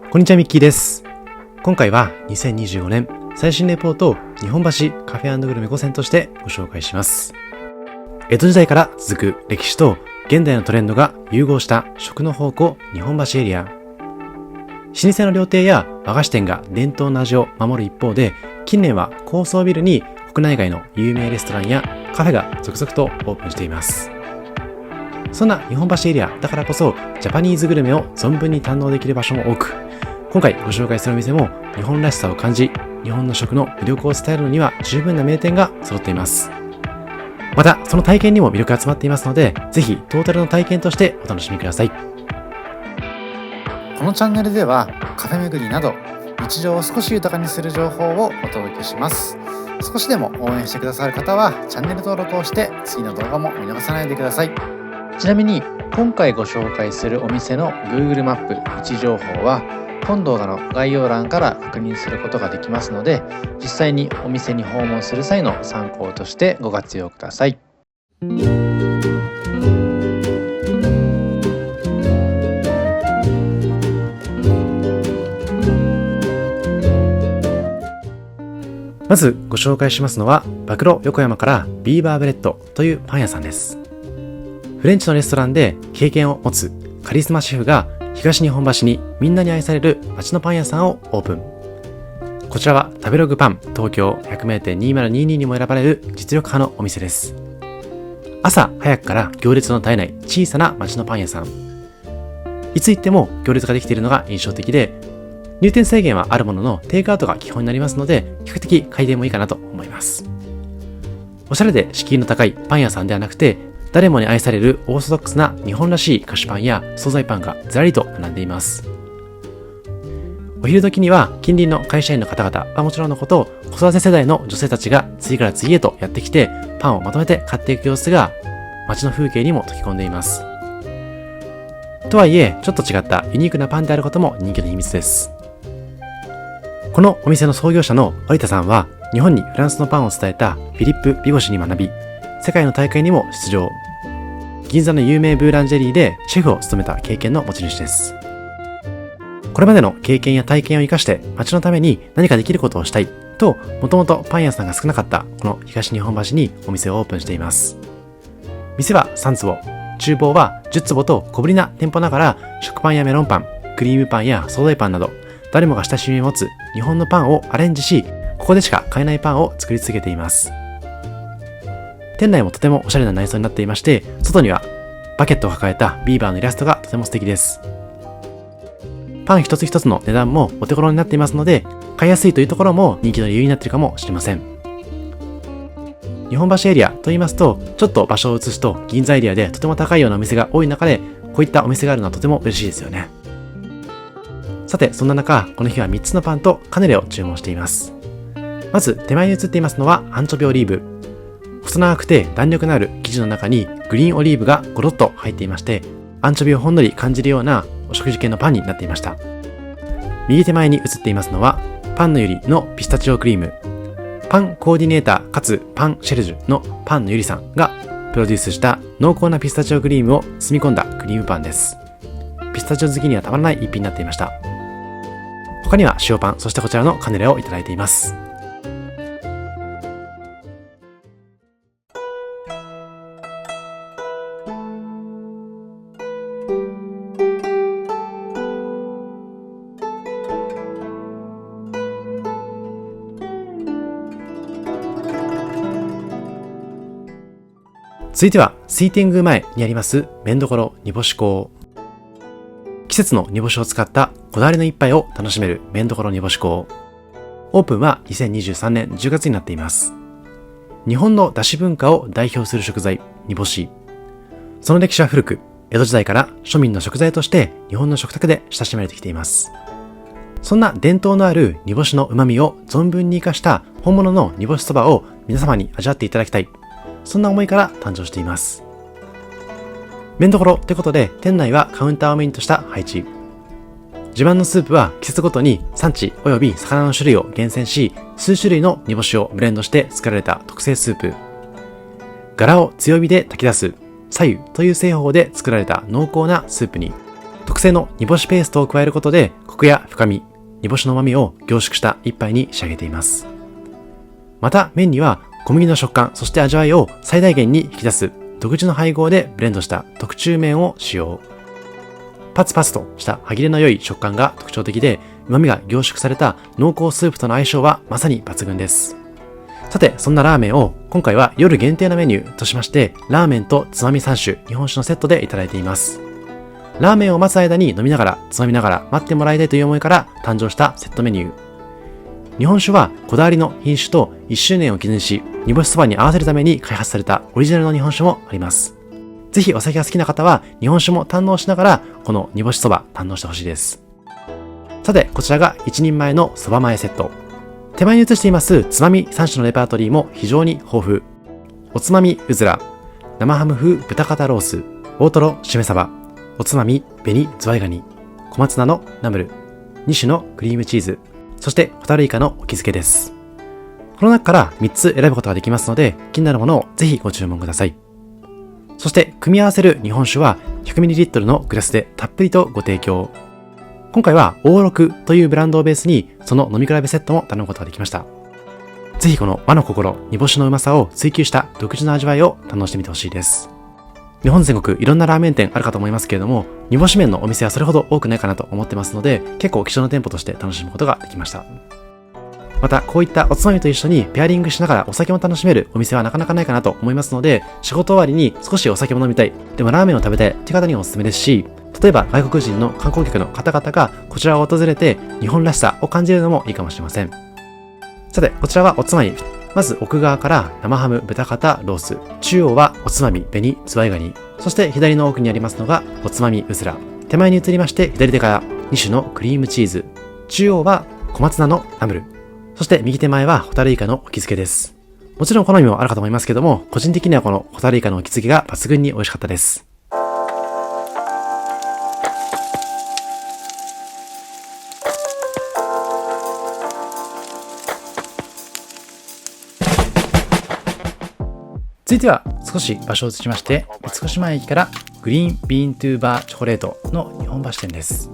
こんにちは、ミッキーです。今回は2025年最新レポートを日本橋カフェ&グルメ5選としてご紹介します。江戸時代から続く歴史と現代のトレンドが融合した食の宝庫日本橋エリア。老舗の料亭や和菓子店が伝統の味を守る一方で、近年は高層ビルに国内外の有名レストランやカフェが続々とオープンしています。そんな日本橋エリアだからこそジャパニーズグルメを存分に堪能できる場所も多く、今回ご紹介するお店も日本らしさを感じ、日本の食の魅力を伝えるのには十分な名店が揃っています。またその体験にも魅力が詰まっていますので、ぜひトータルの体験としてお楽しみください。このチャンネルではカフェ巡りなど日常を少し豊かにする情報をお届けします。少しでも応援してくださる方はチャンネル登録をして次の動画も見逃さないでください。ちなみに今回ご紹介するお店の Google マップ位置情報は本動画の概要欄から確認することができますので、実際にお店に訪問する際の参考としてご活用ください。まずご紹介しますのは、バクロ横山からビーバーブレッドというパン屋さんです。フレンチのレストランで経験を持つカリスマシェフが東日本橋にみんなに愛される街のパン屋さんをオープン。こちらは食べログパン東京100名店2022にも選ばれる実力派のお店です。朝早くから行列の絶えない小さな街のパン屋さん。いつ行っても行列ができているのが印象的で、入店制限はあるもののテイクアウトが基本になりますので、比較的回転もいいかなと思います。おしゃれで敷居の高いパン屋さんではなくて、誰もに愛されるオーソドックスな日本らしい菓子パンや惣菜パンがずらりと並んでいます。お昼時には近隣の会社員の方々はもちろんのこと、子育て世代の女性たちが次から次へとやってきてパンをまとめて買っていく様子が街の風景にも溶け込んでいます。とはいえ、ちょっと違ったユニークなパンであることも人気の秘密です。このお店の創業者の有田さんは、日本にフランスのパンを伝えたフィリップ・ビゴシに学び、世界の大会にも出場。銀座の有名ブーランジェリーでシェフを務めた経験の持ち主です。これまでの経験や体験を生かして街のために何かできることをしたいと、もともとパン屋さんが少なかったこの東日本橋にお店をオープンしています。店は3坪、厨房は10坪と小ぶりな店舗ながら、食パンやメロンパン、クリームパンや惣菜パンなど、誰もが親しみを持つ日本のパンをアレンジし、ここでしか買えないパンを作り続けています。店内もとてもおしゃれな内装になっていまして、外にはバケットを抱えたビーバーのイラストがとても素敵です。パン一つ一つの値段もお手頃になっていますので、買いやすいというところも人気の理由になっているかもしれません。日本橋エリアと言いますと、ちょっと場所を移すと銀座エリアでとても高いようなお店が多い中で、こういったお店があるのはとても嬉しいですよね。さて、そんな中、この日は3つのパンとカヌレを注文しています。まず手前に映っていますのはアンチョビオリーブ。細長くて弾力のある生地の中にグリーンオリーブがゴロッと入っていまして、アンチョビをほんのり感じるようなお食事系のパンになっていました。右手前に映っていますのはパンのゆりのピスタチオクリーム。パンコーディネーターかつパンシェルジュのパンのゆりさんがプロデュースした濃厚なピスタチオクリームを包み込んだクリームパンです。ピスタチオ好きにはたまらない一品になっていました。他には塩パン、そしてこちらのカヌレをいただいています。続いては水天宮前にあります麺どころ煮干し港。季節の煮干しを使ったこだわりの一杯を楽しめる麺どころ煮干し港。オープンは2023年10月になっています。日本の出汁文化を代表する食材煮干し。その歴史は古く、江戸時代から庶民の食材として日本の食卓で親しまれてきています。そんな伝統のある煮干しの旨味を存分に生かした本物の煮干しそばを皆様に味わっていただきたい、そんな思いから誕生しています。麺どころということで、店内はカウンターをメインとした配置。自慢のスープは季節ごとに産地及び魚の種類を厳選し、数種類の煮干しをブレンドして作られた特製スープ。柄を強火で炊き出す白湯という製法で作られた濃厚なスープに、特製の煮干しペーストを加えることで、コクや深み、煮干しの旨味を凝縮した一杯に仕上げています。また麺には小麦の食感、そして味わいを最大限に引き出す独自の配合でブレンドした特注麺を使用。パツパツとした歯切れの良い食感が特徴的で、旨味が凝縮された濃厚スープとの相性はまさに抜群です。さて、そんなラーメンを今回は夜限定のメニューとしまして、ラーメンとつまみ3種、日本酒のセットでいただいています。ラーメンを待つ間に飲みながら、つまみながら待ってもらいたいという思いから誕生したセットメニュー。日本酒はこだわりの品種と1周年を記念し、煮干しそばに合わせるために開発されたオリジナルの日本酒もあります。ぜひお酒が好きな方は日本酒も堪能しながら、この煮干しそば堪能してほしいです。さて、こちらが1人前のそば前セット。手前に映していますつまみ3種のレパートリーも非常に豊富。おつまみうずら、生ハム風豚肩ロース、大トロしめ鯖、おつまみ紅ズワイガニ、小松菜のナムル、2種のクリームチーズ、そしてホタルイカのお気づけです。この中から3つ選ぶことができますので、気になるものをぜひご注文ください。そして組み合わせる日本酒は 100ml のグラスでたっぷりとご提供。今回はオーロクというブランドをベースにその飲み比べセットも頼むことができました。ぜひこの和の心、煮干しのうまさを追求した独自の味わいを堪能してみてほしいです。日本全国いろんなラーメン店あるかと思いますけれども、煮干し麺のお店はそれほど多くないかなと思ってますので、結構貴重な店舗として楽しむことができました。またこういったおつまみと一緒にペアリングしながらお酒も楽しめるお店はなかなかないかなと思いますので、仕事終わりに少しお酒も飲みたい、でもラーメンを食べたいという方におすすめですし、例えば外国人の観光客の方々がこちらを訪れて日本らしさを感じるのもいいかもしれません。さて、こちらはおつまみ。まず奥側から生ハム豚肩ロース、中央はおつまみ紅ズワイガニ、そして左の奥にありますのがおつまみうずら、手前に移りまして左手から2種のクリームチーズ、中央は小松菜のナムル、そして右手前はホタルイカのお気づけです。もちろん好みもあるかと思いますけども、個人的にはこのホタルイカのお気づけが抜群に美味しかったです。続いては少し場所を移しまして、三越前駅からグリーンビーントゥーバーチョコレートの日本橋店です。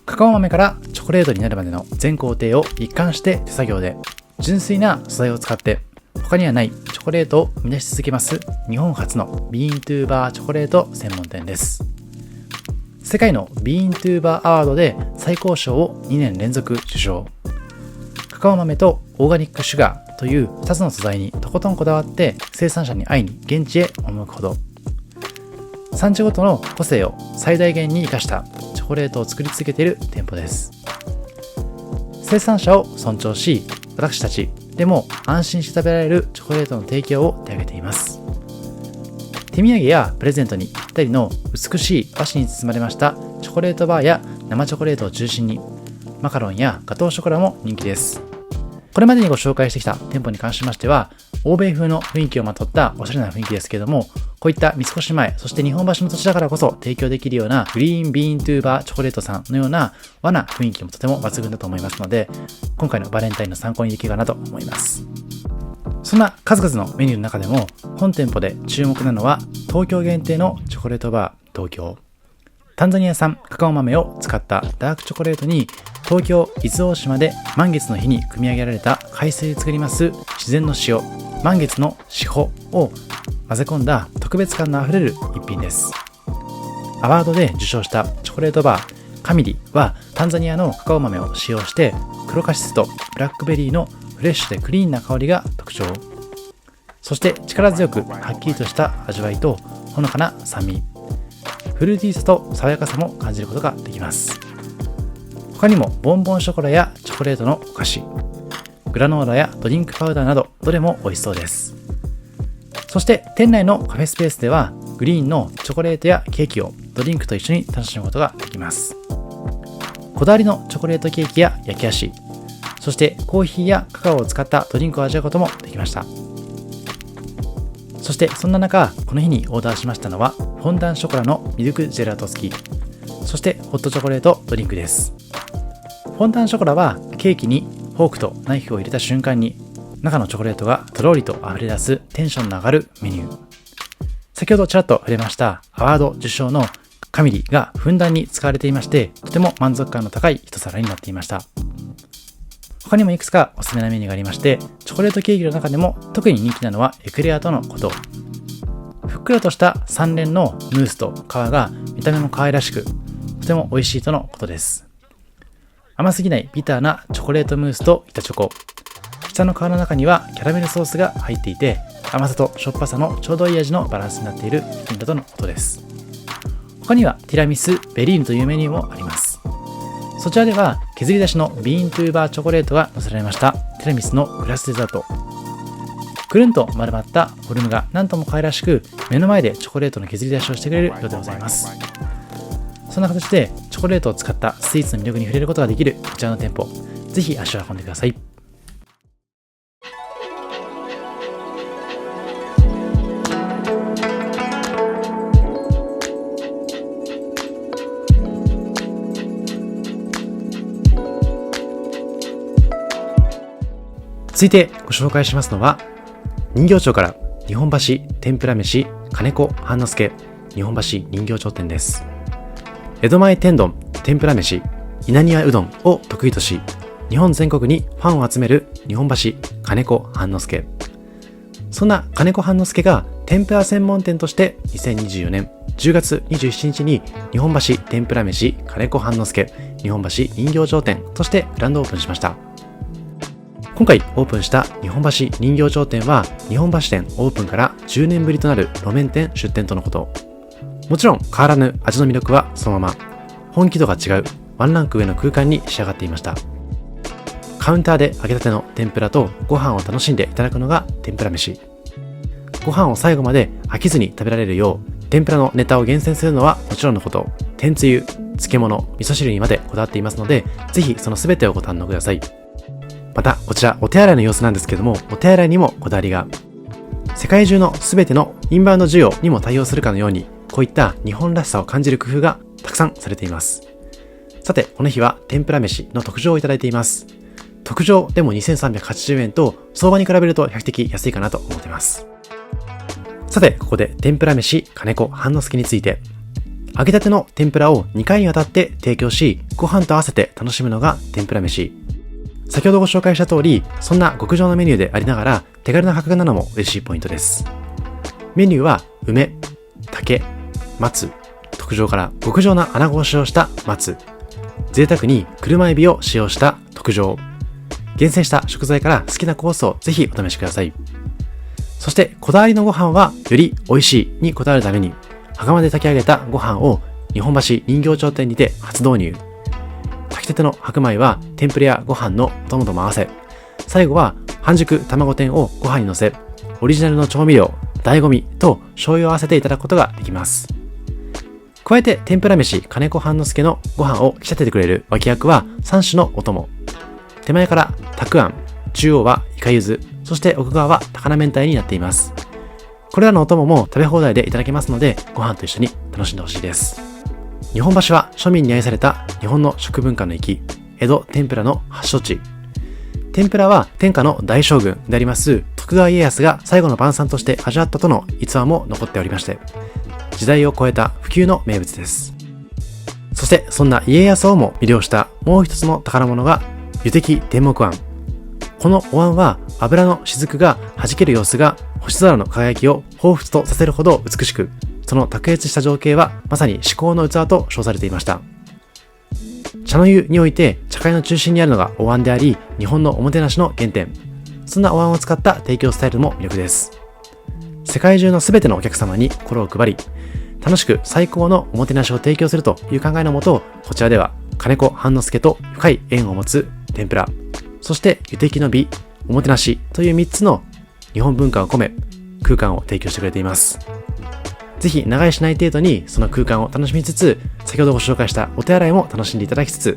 カカオ豆からチョコレートになるまでの全工程を一貫して手作業で、純粋な素材を使って他にはないチョコレートを生み出し続けます日本初のビーントゥーバーチョコレート専門店です。世界のビーントゥーバーアワードで最高賞を2年連続受賞。カカオ豆とオーガニックシュガーという2つの素材にとことんこだわって生産者に会いに現地へ赴くほど、産地ごとの個性を最大限に生かしたチョコレートを作り続けている店舗です。生産者を尊重し、私たちでも安心して食べられるチョコレートの提供を手掛けています。手土産やプレゼントにぴったりの美しい和紙に包まれましたチョコレートバーや生チョコレートを中心に、マカロンやガトーショコラも人気です。これまでにご紹介してきた店舗に関しましては、欧米風の雰囲気をまとったおしゃれな雰囲気ですけれども、こういった三越前、そして日本橋の土地だからこそ提供できるようなグリーンビーントゥーバーチョコレートさんのような和な雰囲気もとても抜群だと思いますので、今回のバレンタインの参考にできるかなと思います。そんな数々のメニューの中でも、本店舗で注目なのは東京限定のチョコレートバー東京。タンザニア産カカオ豆を使ったダークチョコレートに、東京伊豆大島で満月の日に組み上げられた海水で作ります自然の塩、満月の至穂を混ぜ込んだ特別感のあふれる一品です。アワードで受賞したチョコレートバーカミリはタンザニアのカカオ豆を使用して、黒カシスとブラックベリーのフレッシュでクリーンな香りが特徴。そして力強くはっきりとした味わいとほのかな酸味、フルーティーさと爽やかさも感じることができます。他にもボンボンショコラやチョコレートのお菓子、グラノーラやドリンクパウダーなどどれも美味しそうです。そして店内のカフェスペースではグリーンのチョコレートやケーキをドリンクと一緒に楽しむことができます。こだわりのチョコレートケーキや焼き菓子、そしてコーヒーやカカオを使ったドリンクを味わうこともできました。そしてそんな中、この日にオーダーしましたのはフォンダンショコラのミルクジェラート付き、そしてホットチョコレートドリンクです。フォンダンショコラはケーキにフォークとナイフを入れた瞬間に中のチョコレートがとろりと溢れ出すテンションの上がるメニュー。先ほどちらっと触れましたアワード受賞のカミリがふんだんに使われていまして、とても満足感の高い一皿になっていました。他にもいくつかおすすめなメニューがありまして、チョコレートケーキの中でも特に人気なのはエクレアとのこと。ふっくらとした3連のムースと皮が見た目も可愛らしく、とても美味しいとのことです。甘すぎないビターなチョコレートムースと板チョコ。下の皮の中にはキャラメルソースが入っていて、甘さとしょっぱさのちょうどいい味のバランスになっている一品だとのことです。他にはティラミス、ベリーヌというメニューもあります。そちらでは削り出しのビーントゥーバーチョコレートが乗せられましたティラミスのグラスデザート。くるんと丸まったフォルムがなんとも可愛らしく、目の前でチョコレートの削り出しをしてくれるようでございます。そんな形でチョコレートを使ったスイーツの魅力に触れることができるこちらの店舗、ぜひ足を運んでください。続いてご紹介しますのは、人形町から日本橋天ぷら飯金子半之助日本橋人形町店です。江戸前天丼天ぷら飯稲庭うどんを得意とし、日本全国にファンを集める日本橋金子半之助。そんな金子半之助が天ぷら専門店として2024年10月27日に日本橋天ぷら飯金子半之助日本橋人形町店としてグランドオープンしました。今回オープンした日本橋人形町店は、日本橋店オープンから10年ぶりとなる路面店出店とのこと。もちろん変わらぬ味の魅力はそのまま、本気度が違うワンランク上の空間に仕上がっていました。カウンターで揚げたての天ぷらとご飯を楽しんでいただくのが天ぷら飯。ご飯を最後まで飽きずに食べられるよう、天ぷらのネタを厳選するのはもちろんのこと、天つゆ、漬物、味噌汁にまでこだわっていますので、ぜひその全てをご堪能ください。またこちらお手洗いの様子なんですけども、お手洗いにもこだわりが。世界中の全てのインバウンド需要にも対応するかのように、こういった日本らしさを感じる工夫がたくさんされています。さて、この日は天ぷら飯の特上をいただいています。特上でも2380円と、相場に比べると比較的安いかなと思っています。さて、ここで天ぷら飯金子半之助について。揚げたての天ぷらを2回にわたって提供し、ご飯と合わせて楽しむのが天ぷら飯。先ほどご紹介した通り、そんな極上のメニューでありながら手軽な価格なのも嬉しいポイントです。メニューは梅、竹、松、特上から極上な穴子を使用した松、贅沢に車エビを使用した特上、厳選した食材から好きなコースをぜひお試しください。そしてこだわりのご飯はより美味しいにこだわるために、袴で炊き上げたご飯を日本橋人形町店にて初導入。炊きたての白米は天ぷらやご飯のお供とも合わせ、最後は半熟卵天をご飯に乗せ、オリジナルの調味料、醍醐味と醤油を合わせていただくことができます。加えて天ぷら飯金子半之助のご飯を引き立ててくれる脇役は3種のお供。手前からたくあん、中央はイカゆず、そして奥側は高菜明太になっています。これらのお供も食べ放題でいただけますので、ご飯と一緒に楽しんでほしいです。日本橋は庶民に愛された日本の食文化の域、江戸天ぷらの発祥地。天ぷらは天下の大将軍であります徳川家康が最後の晩餐として味わったとの逸話も残っておりまして、時代を超えた普及の名物です。そしてそんな家康をも魅了したもう一つの宝物が湯滴天目椀。このお椀は油の雫が弾ける様子が星空の輝きを彷彿とさせるほど美しく、その卓越した情景はまさに至高の器と称されていました。茶の湯において茶会の中心にあるのがお椀であり、日本のおもてなしの原点。そんなお椀を使った提供スタイルも魅力です。世界中のすべてのお客様に心を配り、楽しく最高のおもてなしを提供するという考えのもと、こちらでは金子半之助と深い縁を持つ天ぷら、そして湯滴の美、おもてなしという3つの日本文化を込め空間を提供してくれています。ぜひ長居しない程度にその空間を楽しみつつ、先ほどご紹介したお手洗いも楽しんでいただきつつ、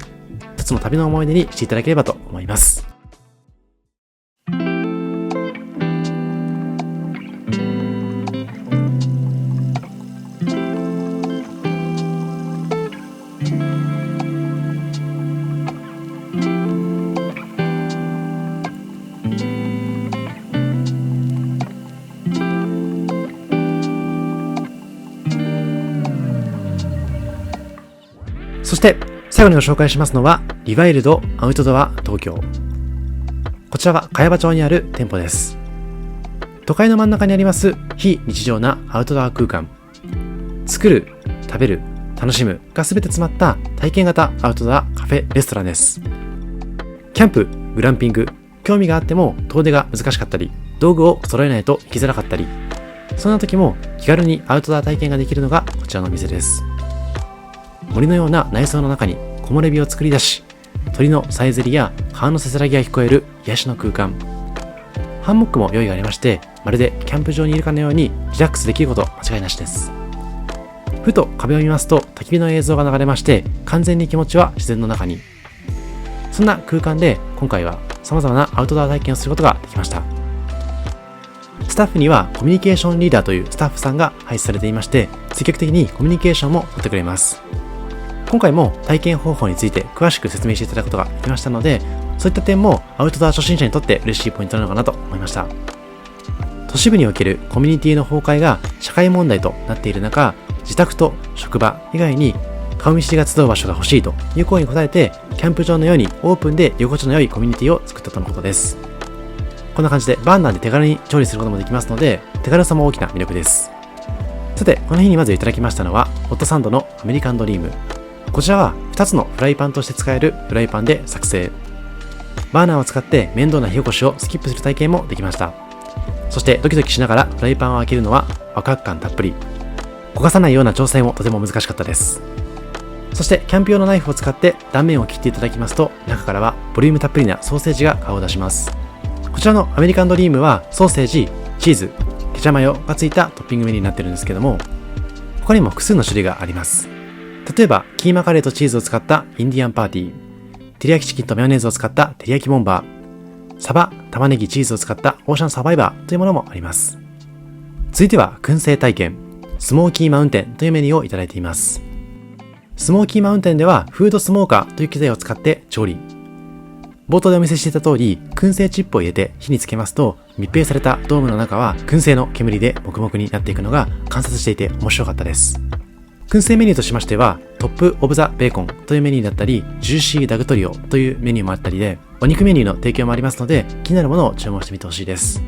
一つの旅の思い出にしていただければと思います。そして最後にご紹介しますのはリワイルドアウトドア東京。こちらは茅場町にある店舗です。都会の真ん中にあります非日常なアウトドア空間。作る、食べる、楽しむが全て詰まった体験型アウトドアカフェレストランです。キャンプ、グランピング、興味があっても遠出が難しかったり、道具を揃えないと行きづらかったり、そんな時も気軽にアウトドア体験ができるのがこちらのお店です。森のような内装の中に木漏れ日を作り出し、鳥のさえずりや川のせせらぎが聞こえる癒しの空間。ハンモックも用意がありまして、まるでキャンプ場にいるかのようにリラックスできること間違いなしです。ふと壁を見ますと焚き火の映像が流れまして、完全に気持ちは自然の中に。そんな空間で今回は様々なアウトドア体験をすることができました。スタッフにはコミュニケーションリーダーというスタッフさんが配置されていまして、積極的にコミュニケーションも取ってくれます。今回も体験方法について詳しく説明していただくことができましたので、そういった点もアウトドア初心者にとって嬉しいポイントなのかなと思いました。都市部におけるコミュニティの崩壊が社会問題となっている中、自宅と職場以外に顔見知りが集う場所が欲しいという声に応えて、キャンプ場のようにオープンで居心地の良いコミュニティを作ったとのことです。こんな感じでバーナーで手軽に調理することもできますので、手軽さも大きな魅力です。さて、この日にまずいただきましたのはホットサンドのアメリカンドリーム。こちらは2つのフライパンとして使えるフライパンで作成。バーナーを使って面倒な火起こしをスキップする体験もできました。そしてドキドキしながらフライパンを開けるのはワクワク感たっぷり。焦がさないような調整もとても難しかったです。そしてキャンプ用のナイフを使って断面を切っていただきますと、中からはボリュームたっぷりなソーセージが顔を出します。こちらのアメリカンドリームはソーセージ、チーズ、ケチャマヨがついたトッピングメニューになっているんですけども、他にも複数の種類があります。例えばキーマカレーとチーズを使ったインディアンパーティー、照り焼きチキンとマヨネーズを使った照り焼きボンバー、サバ、玉ねぎ、チーズを使ったオーシャンサバイバーというものもあります。続いては燻製体験、スモーキーマウンテンというメニューをいただいています。スモーキーマウンテンではフードスモーカーという機材を使って調理。冒頭でお見せしていた通り、燻製チップを入れて火につけますと、密閉されたドームの中は燻製の煙で黙々になっていくのが観察していて面白かったです。燻製メニューとしましては、トップオブザベーコンというメニューだったり、ジューシーダグトリオというメニューもあったりで、お肉メニューの提供もありますので、気になるものを注文してみてほしいです。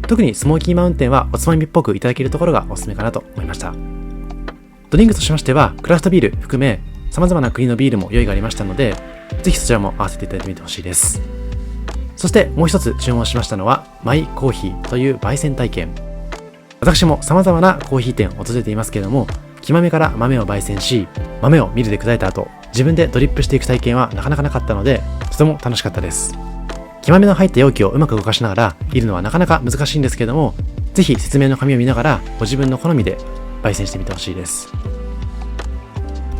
特にスモーキーマウンテンはおつまみっぽくいただけるところがおすすめかなと思いました。ドリンクとしましては、クラフトビール含め様々な国のビールも用意がありましたので、ぜひそちらも合わせていただいてみてほしいです。そしてもう一つ注文しましたのは、マイコーヒーという焙煎体験。私も様々なコーヒー店を訪れていますけれども、木豆から豆を焙煎し、豆をミルで砕いた後、自分でドリップしていく体験はなかなかなかったので、とても楽しかったです。木豆の入った容器をうまく動かしながら煎るのはなかなか難しいんですけれども、ぜひ説明の紙を見ながらご自分の好みで焙煎してみてほしいです。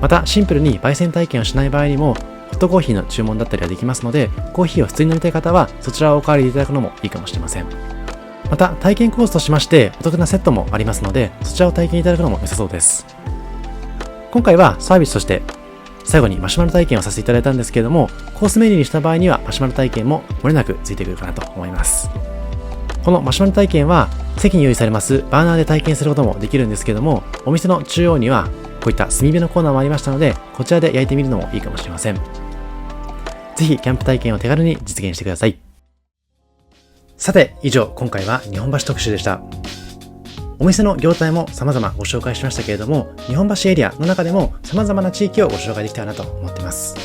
またシンプルに焙煎体験をしない場合にも、ホットコーヒーの注文だったりはできますので、コーヒーを普通に飲みたい方はそちらをお代わりいただくのもいいかもしれません。また体験コースとしましてお得なセットもありますので、そちらを体験いただくのも良さそうです。今回はサービスとして最後にマシュマロ体験をさせていただいたんですけれども、コースメニューにした場合にはマシュマロ体験も漏れなくついてくるかなと思います。このマシュマロ体験は席に用意されますバーナーで体験することもできるんですけれども、お店の中央にはこういった炭火のコーナーもありましたので、こちらで焼いてみるのもいいかもしれません。ぜひキャンプ体験を手軽に実現してください。さて、以上今回は日本橋特集でした。お店の業態も様々ご紹介しましたけれども、日本橋エリアの中でも様々な地域をご紹介できたらなと思っています。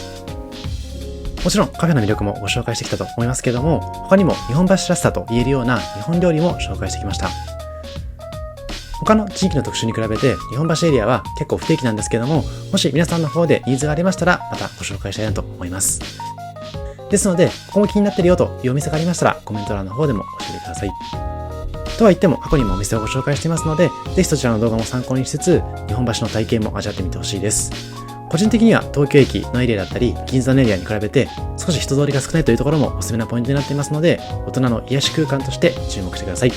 もちろんカフェの魅力もご紹介してきたと思いますけれども、他にも日本橋らしさと言えるような日本料理も紹介してきました。他の地域の特集に比べて日本橋エリアは結構不定期なんですけども、もし皆さんの方でニーズがありましたらまたご紹介したいなと思います。ですので、ここも気になってるよというお店がありましたらコメント欄の方でも教えてください。とは言っても過去にもお店をご紹介していますので、ぜひそちらの動画も参考にしつつ、日本橋の体験も味わってみてほしいです。個人的には東京駅のエリアだったり銀座のエリアに比べて少し人通りが少ないというところもおすすめなポイントになっていますので、大人の癒し空間として注目してください。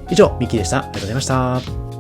以上、ミッキーでした。ありがとうございました。